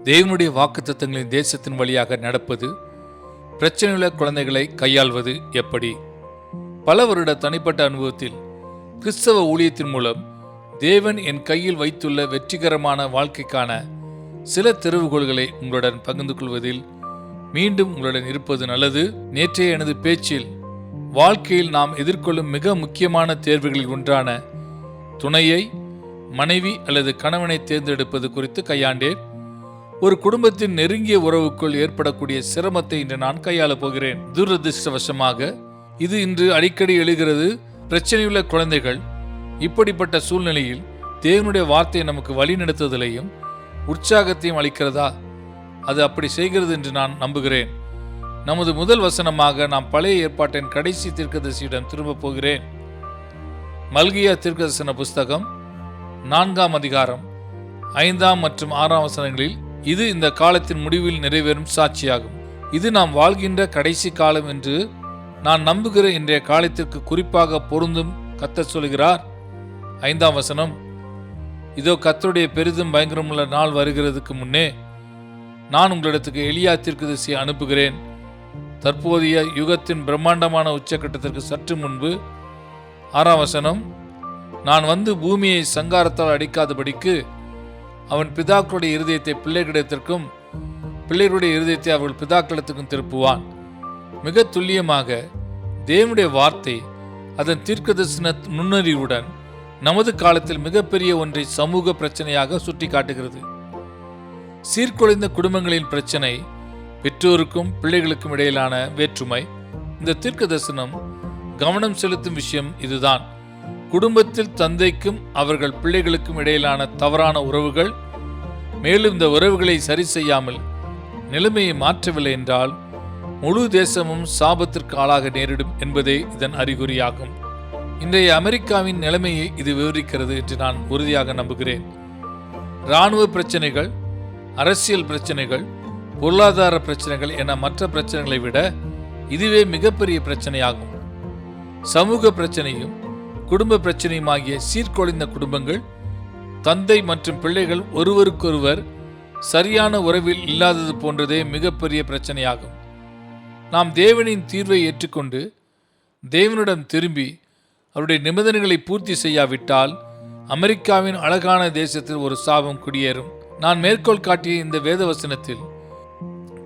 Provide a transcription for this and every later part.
தேவனுடைய வாக்குத்தத்தங்களின் தேசத்தின் வழியாக நடப்பது, பிரச்சனையுள்ள குழந்தைகளை கையாள்வது எப்படி? பல வருட தனிப்பட்ட அனுபவத்தில் கிறிஸ்தவ ஊழியத்தின் மூலம் தேவன் என் கையில் வைத்துள்ள வெற்றிகரமான வாழ்க்கைக்கான சில திறவுகோள்களை உங்களுடன் பகிர்ந்து கொள்வதில் மீண்டும் உங்களுடன் இருப்பது நல்லது. நேற்றைய எனது பேச்சில் வாழ்க்கையில் நாம் எதிர்கொள்ளும் மிக முக்கியமான தேர்வுகளில் ஒன்றான துணையை, மனைவி அல்லது கணவனை தேர்ந்தெடுப்பது குறித்து கையாண்டேன். ஒரு குடும்பத்தின் நெருங்கிய உறவுக்குள் ஏற்படக்கூடிய சிரமத்தை இன்று நான் கையாளப் போகிறேன். துரதிருஷ்டவசமாக இது இன்று அடிக்கடி எழுகிறது. பிரச்சனையுள்ள குழந்தைகள் இப்படிப்பட்ட சூழ்நிலையில் தேவனுடைய வார்த்தை நமக்கு வழி நடத்துதலையும் உற்சாகத்தையும் அளிக்கிறதா? அது அப்படி செய்கிறது என்று நான் நம்புகிறேன். நமது முதல் வசனமாக நாம் பழைய ஏற்பாட்டின் கடைசி தீர்க்கதரிசியிடம் திரும்ப போகிறேன். மல்கியா தீர்க்கதரிசன புஸ்தகம் 4ஆம் அதிகாரம் 5ஆம் மற்றும் 6ஆம் வசனங்களில் இது இந்த காலத்தின் முடிவில் நிறைவேறும் சாட்சியாகும். இது நாம் வாழ்கின்ற கடைசி காலம் என்று நான் நம்புகிற இன்றைய காலத்திற்கு குறிப்பாக பொருந்தும். கர்த்தர் சொல்கிறார், 5ஆம் வசனம், இதோ கர்த்தருடைய பெரிதும் பயங்கரமுள்ள நாள் வருகிறதுக்கு முன்னே நான் உங்களிடத்துக்கு எலியா தீர்க்கதரிசியை அனுப்புகிறேன். தற்போதைய யுகத்தின் பிரம்மாண்டமான உச்சக்கட்டத்திற்கு சற்று முன்பு. 6ஆம் வசனம், நான் வந்து பூமியை சங்காரத்தால் அடிக்காதபடிக்கு அவன் பிதாக்களுடைய இருதயத்தை பிள்ளைகளிடத்திற்கும் பிள்ளைகளுடைய இருதயத்தை அவர்கள் பிதாக்களிடத்திற்கும் திருப்புவான். மிக துல்லியமாக தேவனுடைய வார்த்தை அதன் தீர்க்கதரிசன நுண்ணறிவுடன் நமது காலத்தில் மிகப்பெரிய ஒன்றை சமூக பிரச்சனையாக சுட்டி காட்டுகிறது. சீர்குலைந்த குடும்பங்களின் பிரச்சனை, பெற்றோருக்கும் பிள்ளைகளுக்கும் இடையிலான வேற்றுமை. இந்த தீர்க்கதரிசனம் கவனம் செலுத்தும் விஷயம் இதுதான். குடும்பத்தில் தந்தைக்கும் அவர்கள் பிள்ளைகளுக்கும் இடையிலான தவறான உறவுகள். மேலும் இந்த உறவுகளை சரி செய்யாமல் நிலைமையை மாற்றவில்லை என்றால் முழு தேசமும் சாபத்திற்கு ஆளாக நேரிடும் என்பதே இதன் அறிகுறியாகும். இன்றைய அமெரிக்காவின் நிலைமையை இது விவரிக்கிறது என்று நான் உறுதியாக நம்புகிறேன். இராணுவ பிரச்சனைகள், அரசியல் பிரச்சனைகள், பொருளாதார பிரச்சனைகள் என மற்ற பிரச்சனைகளை விட இதுவே மிகப்பெரிய பிரச்சனையாகும். சமூக பிரச்சனையும் குடும்ப பிரச்சனையுமாகிய சீர்குலைந்த குடும்பங்கள், தந்தை மற்றும் பிள்ளைகள் ஒருவருக்கொருவர் சரியான உறவில் இல்லாதது போன்றதே மிகப்பெரிய பிரச்சனையாகும். நாம் தேவனின் தீர்வை ஏற்றுக்கொண்டு தேவனிடம் திரும்பி அவருடைய நிபந்தனைகளை பூர்த்தி செய்யாவிட்டால் அமெரிக்காவின் அழகான தேசத்தில் ஒரு சாபம் குடியேறும். நான் மேற்கோள் காட்டிய இந்த வேதவசனத்தில்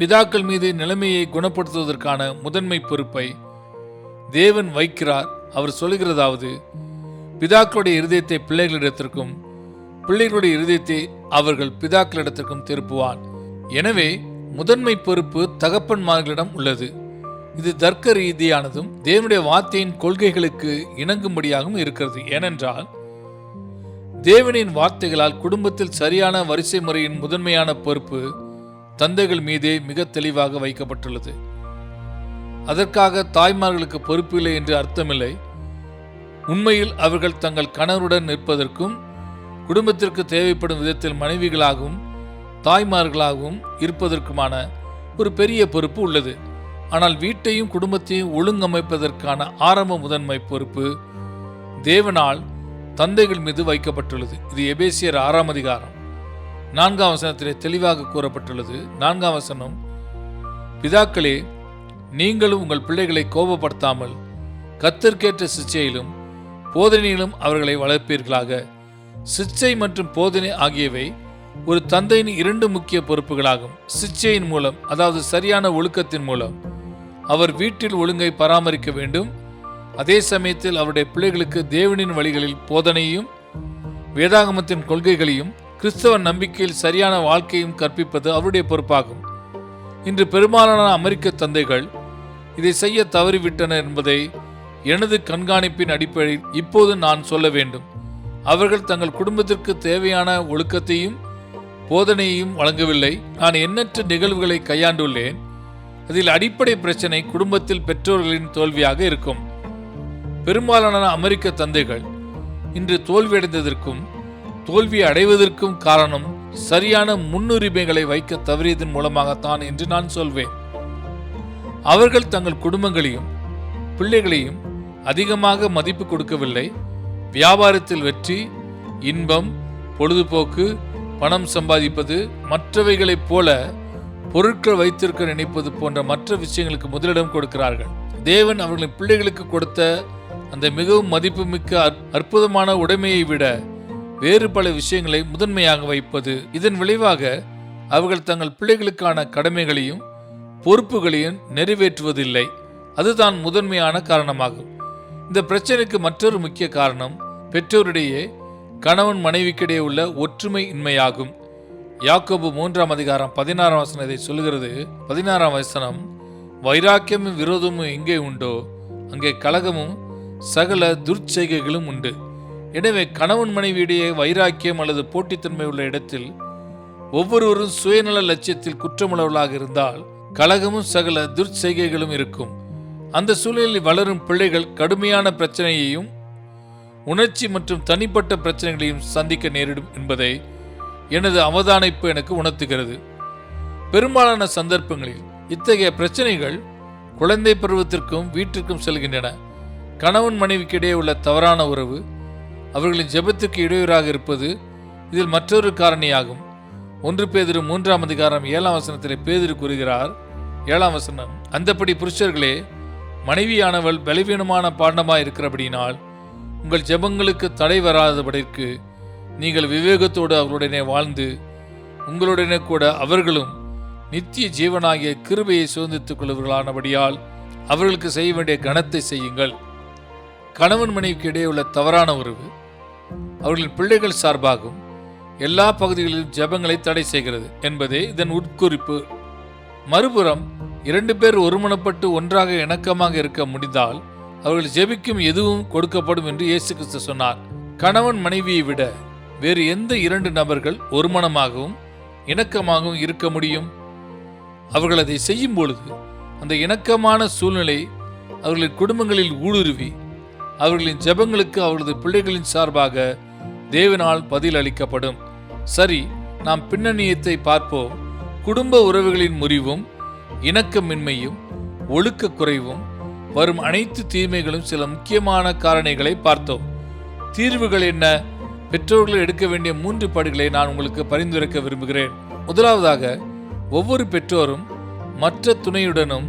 பிதாக்கள் மீது நிலைமையை குணப்படுத்துவதற்கான முதன்மை பொறுப்பை தேவன் வைக்கிறார். அவர் சொல்லுகிறதாவது, பிதாக்களுடைய இருதயத்தை பிள்ளைகளிடத்திற்கும் பிள்ளைகளுடைய இருதயத்தை அவர்கள் பிதாக்களிடத்திற்கும் திருப்புவான். எனவே முதன்மை பொறுப்பு தகப்பன்மார்களிடம் உள்ளது. இது தர்க்க ரீதியானதும் தேவனுடைய வார்த்தையின் கொள்கைகளுக்கு இணங்கும்படியாகவும் இருக்கிறது. ஏனென்றால் தேவனின் வார்த்தைகளால் குடும்பத்தில் சரியான வரிசை முறையின் முதன்மையான பொறுப்பு தந்தைகள் மீதே மிக தெளிவாக வைக்கப்பட்டுள்ளது. அதற்காக தாய்மார்களுக்கு பொறுப்பு இல்லை என்று அர்த்தமில்லை. உண்மையில் அவர்கள் தங்கள் கணவருடன் நிற்பதற்கும் குடும்பத்திற்கு தேவைப்படும் விதத்தில் மனைவிகளாகவும் தாய்மார்களாகவும் இருப்பதற்குமான ஒரு பெரிய பொறுப்பு உள்ளது. ஆனால் வீட்டையும் குடும்பத்தையும் ஒழுங்கமைப்பதற்கான ஆரம்ப முதன்மை பொறுப்பு தேவனால் தந்தைகள் மீது வைக்கப்பட்டுள்ளது. இது எபேசியர் 6ஆம் அதிகாரம் 4ஆம் வசனத்திலே தெளிவாக கூறப்பட்டுள்ளது. 4ஆம் வசனம், பிதாக்களே, நீங்களும் உங்கள் பிள்ளைகளை கோபப்படுத்தாமல் கர்த்தருக்கேற்ற சிச்சையிலும் போதனையிலும் அவர்களை வளர்ப்பீர்களாக. சிச்சை மற்றும் போதனை ஆகியவை ஒரு தந்தையின் 2 முக்கிய பொறுப்புகளாகும். சிச்சையின் மூலம், அதாவது சரியான ஒழுக்கத்தின் மூலம் அவர் வீட்டில் ஒழுங்கை பராமரிக்க வேண்டும். அதே சமயத்தில் அவருடைய பிள்ளைகளுக்கு தேவனின் வழிகளில் போதனையும் வேதாகமத்தின் கொள்கைகளையும் கிறிஸ்தவ நம்பிக்கையில் சரியான வாழ்க்கையும் கற்பிப்பது அவருடைய பொறுப்பாகும். இன்று பெரும்பாலான அமெரிக்க தந்தைகள் இதை செய்ய தவறிவிட்டனர் என்பதை எனது கண்காணிப்பின் அடிப்படையில் இப்போது நான் சொல்ல வேண்டும். அவர்கள் தங்கள் குடும்பத்திற்கு தேவையான ஒழுக்கத்தையும் போதனையையும் வழங்கவில்லை. நான் எண்ணற்ற நிகழ்வுகளை கையாண்டுள்ளேன். அதில் அடிப்படை பிரச்சனை குடும்பத்தில் பெற்றோர்களின் தோல்வியாக இருக்கும். பெரும்பாலான அமெரிக்க தந்தைகள் இன்று தோல்வியடைந்ததற்கும் தோல்வி அடைவதற்கும் காரணம் சரியான முன்னுரிமைகளை வைக்க தவறியதன் மூலமாகத்தான் என்று நான் சொல்வேன். அவர்கள் தங்கள் குடும்பங்களையும் பிள்ளைகளையும் அதிகமாக மதிப்பு கொடுக்கவில்லை. வியாபாரத்தில் வெற்றி, இன்பம், பொழுதுபோக்கு, பணம் சம்பாதிப்பது, மற்றவைகளைப் போல பொருட்கள் வைத்திருக்க நினைப்பது போன்ற மற்ற விஷயங்களுக்கு முதலிடம் கொடுக்கிறார்கள். தேவன் அவர்களின் பிள்ளைகளுக்கு கொடுத்த அந்த மிகவும் மதிப்புமிக்க அற்புதமான உடைமையை விட வேறு பல விஷயங்களை முதன்மையாக வைப்பது. இதன் விளைவாக அவர்கள் தங்கள் பிள்ளைகளுக்கான கடமைகளையும் பொறுப்புகளையும் நிறைவேற்றுவதில்லை. அதுதான் முதன்மையான காரணமாகும். இந்த பிரச்சனைக்கு மற்றொரு முக்கிய காரணம் பெற்றோரிடையே கணவன் மனைவிக்கிடையே உள்ள ஒற்றுமை இன்மையாகும். யாக்கோபு 3:16 இதை சொல்லுகிறது. 16 வைராக்கியமும் விரோதமும் எங்கே உண்டோ அங்கே கலகமும் சகல துர்ச்செய்கைகளும் உண்டு. எனவே கணவன் மனைவியிடையே வைராக்கியம் அல்லது போட்டித்தன்மை உள்ள இடத்தில் ஒவ்வொருவரும் சுயநல லட்சியத்தில் குற்றமுள்ளவர்களாக இருந்தால் கலகமும் சகல துர்ச்செய்கைகளும் இருக்கும். அந்த சூழலில் வளரும் பிள்ளைகள் கடுமையான பிரச்சனையையும் உணர்ச்சி மற்றும் தனிப்பட்ட பிரச்சனைகளையும் சந்திக்க நேரிடும் என்பதை எனது அவதானிப்பு எனக்கு உணர்த்துகிறது. பெரும்பாலான சந்தர்ப்பங்களில் இத்தகைய பிரச்சனைகள் குழந்தை பருவத்திற்கும் வீட்டிற்கும் செல்கின்றன. கணவன் மனைவிக்கிடையே உள்ள தவறான உறவு அவர்களின் ஜெபத்துக்கு இடையூறாக இருப்பது இதில் மற்றொரு காரணியாகும். 1 பேதுரு 3:7 பேதுரு கூறுகிறார். 7 அந்தப்படி புருஷர்களே, மனைவியானவள் பலவீனமான பாண்டமாய் இருக்கிறபடினால் உங்கள் ஜெபங்களுக்கு தடை வராதபடிக்கு நீங்கள் விவேகத்தோடு அவர்களுடனே வாழ்ந்து உங்களுடனே கூட அவர்களும் நித்திய ஜீவனாகிய கிருபையை சுதந்தித்துக் கொள்வர்களானபடியால் அவர்களுக்கு செய்ய வேண்டிய கனத்தை செய்யுங்கள். கணவன் மனைவிக்கு இடையே உள்ள தவறான உறவு அவர்களின் பிள்ளைகள் சார்பாகும் எல்லா பகுதிகளிலும் ஜெபங்களை தடை செய்கிறது என்பதே இதன் உட்குறிப்பு. மறுபுறம் 2 பேர் ஒருமனப்பட்டு ஒன்றாக இணக்கமாக இருக்க முடிந்தால் அவர்கள் ஜெபிக்கும் எதுவும் கொடுக்கப்படும் என்று இயேசு கிறிஸ்து சொன்னார். கணவன் மனைவியை விட வேறு எந்த 2 நபர்கள் ஒருமனமாகவும் இணக்கமாகவும் இருக்க முடியும்? அவர்கள் அதை செய்யும் பொழுது அந்த இணக்கமான சூழ்நிலை அவர்களின் குடும்பங்களில் ஊடுருவி அவர்களின் ஜெபங்களுக்கு அவர்களது பிள்ளைகளின் சார்பாக தேவனால் பதில் அளிக்கப்படும். சரி, நாம் பின்னணியத்தை பார்ப்போம். குடும்ப உறவுகளின் முறிவும் இணக்கமின்மையும் ஒழுக்க குறைவும் வரும் அனைத்து தீமைகளும் சில முக்கியமான காரணிகளை பார்த்தோம். தீர்வுகள் என்ன? பெற்றோர்கள் எடுக்க வேண்டிய 3 படிகளை நான் உங்களுக்கு பரிந்துரைக்க விரும்புகிறேன். முதலாவதாக, ஒவ்வொரு பெற்றோரும் மற்ற துணையுடனும்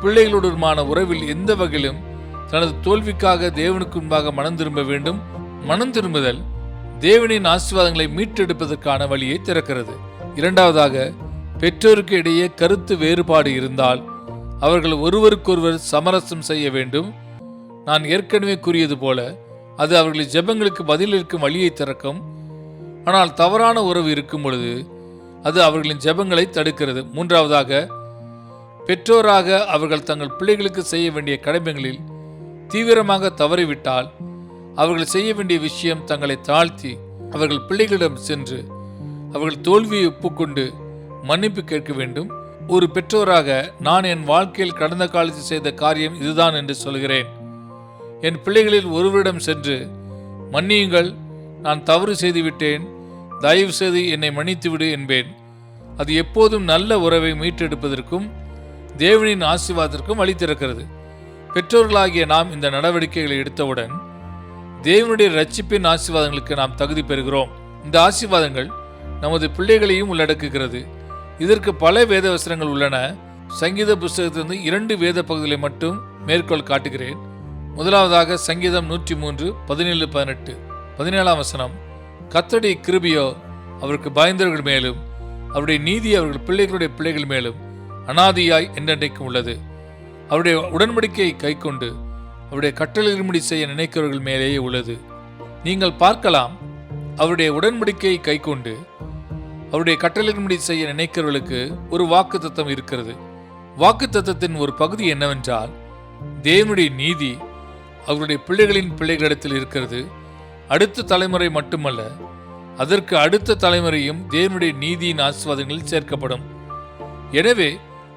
பிள்ளைகளுடனுமான உறவில் எந்த வகையிலும் தனது தோல்விக்காக தேவனுக்கு முன்பாக மனம் திரும்ப வேண்டும். மனம் திரும்புதல் தேவனின் ஆசீர்வாதங்களை மீட்டெடுப்பதற்கான வழியை திறக்கிறது. இரண்டாவதாக, பெற்றோருக்கு இடையே கருத்து வேறுபாடு இருந்தால் அவர்கள் ஒருவருக்கொருவர் சமரசம் செய்ய வேண்டும். நான் ஏற்கனவே கூறியது போல அது அவர்களின் ஜெபங்களுக்கு பதிலளிக்கும் வழியை திறக்கும். ஆனால் தவறான உறவு இருக்கும் பொழுது அது அவர்களின் ஜெபங்களை தடுக்கிறது. மூன்றாவதாக, பெற்றோராக அவர்கள் தங்கள் பிள்ளைகளுக்கு செய்ய வேண்டிய கடமைகளில் தீவிரமாக தவறிவிட்டால் அவர்கள் செய்ய வேண்டிய விஷயம் தங்களை தாழ்த்தி அவர்கள் பிள்ளைகளிடம் சென்று அவர்கள் தோல்வியை ஒப்புக்கொண்டு மன்னிப்பு கேட்க வேண்டும். ஒரு பெற்றோராக நான் என் வாழ்க்கையில் கடந்த காலத்தில் செய்த காரியம் இதுதான் என்று சொல்கிறேன். என் பிள்ளைகளில் ஒருவரிடம் சென்று மன்னியுங்கள், நான் தவறு செய்துவிட்டேன், தயவு செய்து என்னை மன்னித்துவிடு என்பேன். அது எப்போதும் நல்ல உறவை மீட்டெடுப்பதற்கும் தேவனின் ஆசீர்வாதத்திற்கும் வழி திறக்கிறது. பெற்றோர்களாகிய நாம் இந்த நடவடிக்கைகளை எடுத்தவுடன் தேவனுடைய இரட்சிப்பின் ஆசீர்வாதங்களுக்கு நாம் தகுதி பெறுகிறோம். இந்த ஆசீர்வாதங்கள் நமது பிள்ளைகளையும் உள்ளடக்குகிறது. இதற்கு பல வேத வசனங்கள் உள்ளன. சங்கீத புஸ்தகத்திலிருந்து 2 வேத பகுதிகளை மட்டும் மேற்கோள் காட்டுகிறேன். முதலாவதாக சங்கீதம் 103 17-18. 17 கர்த்தருடைய கிருபையோ அவருக்கு பயந்தவர்கள் மேலும் அவருடைய நீதி அவர்கள் பிள்ளைகளுடைய பிள்ளைகள் மேலும் அனாதியாய் என்றென்றைக்கும் உள்ளது. அவருடைய உடன்படிக்கையை கைக்கொண்டு அவருடைய கட்டளையின்படி செய்ய நினைக்கிறவர்கள் மேலேயே உள்ளது. நீங்கள் பார்க்கலாம், அவருடைய உடன்படிக்கையை கைக்கொண்டு அவருடைய கட்டளையின்படி செய்ய நினைக்கிறவர்களுக்கு ஒரு வாக்கு தத்தம் இருக்கிறது. வாக்கு தத்தத்தின் ஒரு பகுதி என்னவென்றால், தேவனுடைய நீதி அவருடைய பிள்ளைகளின் பிள்ளைகளிடத்தில் இருக்கிறது. அடுத்த தலைமுறை மட்டுமல்ல, அதற்கு அடுத்த தலைமுறையும் தேவனுடைய நீதியின் ஆசீர்வாதங்களில் சேர்க்கப்படும். எனவே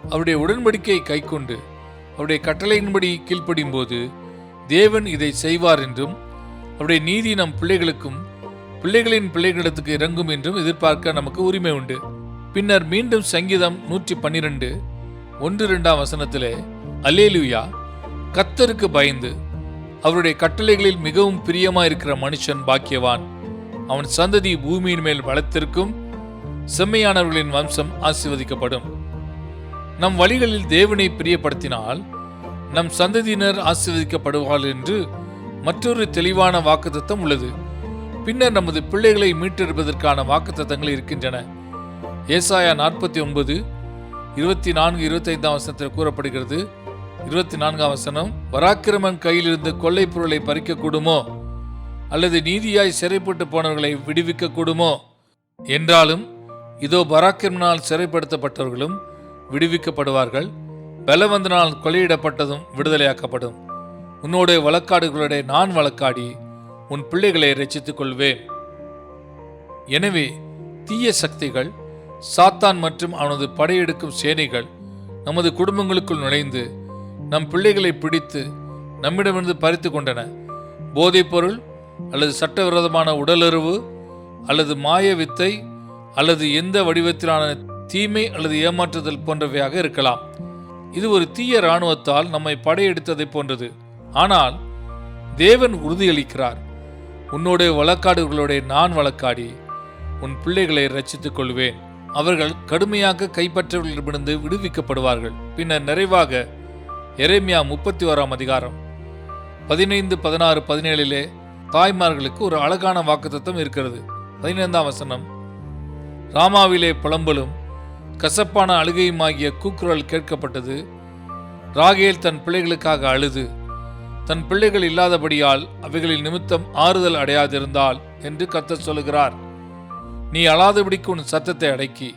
அவருடைய உடன்படிக்கையை கைக்கொண்டு அவருடைய கட்டளையின்படி கீழ்ப்படியும் போது தேவன் இதை செய்வார் என்றும் அவருடைய நீதி நம் பிள்ளைகளுக்கும் பிள்ளைகளின் பிள்ளைகளிடத்துக்கு இறங்கும் என்றும் எதிர்பார்க்க நமக்கு உரிமை உண்டு. பின்னர் மீண்டும் சங்கீதம் 112 1-2 அல்லேலூயா, கர்த்தருக்கு பயந்து அவருடைய கட்டளைகளில் மிகவும் பிரியமாயிருக்கிற மனுஷன் பாக்கியவான். அவன் சந்ததி பூமியின் மேல் வளர்த்திருக்கும். செம்மையானவர்களின் வம்சம் ஆசீர்வதிக்கப்படும். நம் வழிகளில் தேவனை பிரியப்படுத்தினால் நம் சந்ததியினர் ஆசீர்வதிக்கப்படுவார்கள் என்று மற்றொரு தெளிவான வாக்குத்தத்தம் உள்ளது. பின்னர் நமது பிள்ளைகளை மீட்டெடுப்பதற்கான வாக்குத்தத்தங்கள் இருக்கின்றன. ஏசாயா 49 24 25 வசனத்தில் கூறப்படுகிறது. 24 வசனம், பராக்கிரமன் கையிலிருந்து கொள்ளை பொருளை பறிக்க கூடுமோ, அல்லது நீதியாய் சிறைப்பட்டு போனவர்களை விடுவிக்க கூடுமோ? என்றாலும் இதோ பராக்கிரமனால் சிறைப்படுத்தப்பட்டவர்களும் விடுவிக்கப்படுவார்கள், பலவந்தனால் கொலையிடப்பட்டதும் விடுதலையாக்கப்படும். உன்னோட வழக்காடுகளுடைய நான் வழக்காடி உன் பிள்ளைகளை ரட்சித்துக் கொள்வேன். எனவே தீய சக்திகள், சாத்தான் மற்றும் அவனது படையெடுக்கும் சேனைகள் நமது குடும்பங்களுக்குள் நுழைந்து நம் பிள்ளைகளை பிடித்து நம்மிடமிருந்து பறித்து கொண்டன. போதைப் பொருள் அல்லது சட்டவிரோதமான உடலுறவு அல்லது மாய வித்தை அல்லது எந்த வடிவத்திலான தீமை அல்லது ஏமாற்றுதல் போன்றவையாக இருக்கலாம். இது ஒரு தீய இராணுவத்தால் நம்மை படையெடுத்ததை போன்றது. ஆனால் தேவன் உறுதியளிக்கிறார், உன்னோட வழக்காடுகளோட நான் வழக்காடி உன் பிள்ளைகளை ரட்சித்துக் கொள்வேன். அவர்கள் கடுமையாக கைப்பற்றவர்களிடமிருந்து விடுவிக்கப்படுவார்கள். பின்னர் நிறைவாக எரேமியா 31 அதிகாரம் 15, 16, 17 தாய்மார்களுக்கு ஒரு அழகான வாக்குத்தத்தம் இருக்கிறது. 15 வசனம், ராமாவிலே புலம்பலும் கசப்பான அழுகையுமாகிய கூக்குரல் கேட்கப்பட்டது. ராகேல் தன் பிள்ளைகளுக்காக அழுது தன் பிள்ளைகள் இல்லாதபடியால் அவைகளின் நிமித்தம் ஆறுதல் அடையாதிருந்தாள் என்று கர்த்தர் சொல்லுகிறார். நீ அழாதபடிக்கு உன் சத்தத்தை அடக்கி,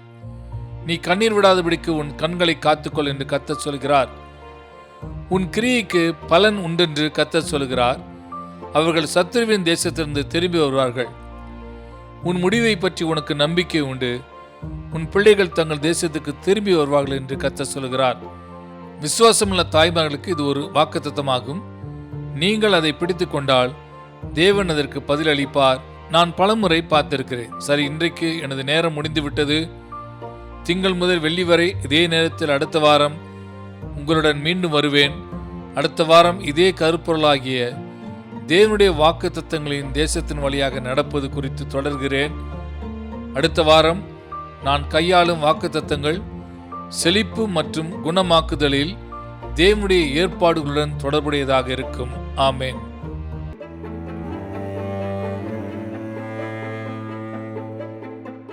நீ கண்ணீர் விடாதபடிக்கு உன் கண்களை காத்துக்கொள் என்று கர்த்தர் சொல்கிறார். உன் கிரியைக்கு பலன் உண்டென்று கர்த்தர் சொல்கிறார். அவர்கள் சத்துருவின் தேசத்திலிருந்து திரும்பி வருவார்கள். உன் முடிவை பற்றி உனக்கு நம்பிக்கை உண்டு. உன் பிள்ளைகள் தங்கள் தேசத்துக்கு திரும்பி வருவார்கள் என்று கர்த்தர் சொல்கிறார். விசுவாசமுள்ள தாய்மார்களுக்கு இது ஒரு வாக்குத்தத்தமாகும். நீங்கள் அதை பிடித்து கொண்டால் தேவன் அதற்கு பதிலளிப்பார். நான் பலமுறை பார்த்திருக்கிறேன். சரி, இன்றைக்கு எனது நேரம் முடிந்துவிட்டது. திங்கள் முதல் வெள்ளி வரை இதே நேரத்தில் அடுத்த வாரம் உங்களுடன் மீண்டும் வருவேன். அடுத்த வாரம் இதே கருப்பொருளாகிய தேவனுடைய வாக்குத்தத்தங்களின் தேசத்தின் வழியாக நடப்பது குறித்து தொடர்கிறேன். அடுத்த வாரம் நான் கையாளும் வாக்குத்தத்தங்கள் செழிப்பு மற்றும் குணமாக்குதலில் தேவனுடைய ஏற்பாடுகளுடன் தொடர்புடையதாக இருக்கும். ஆமேன்.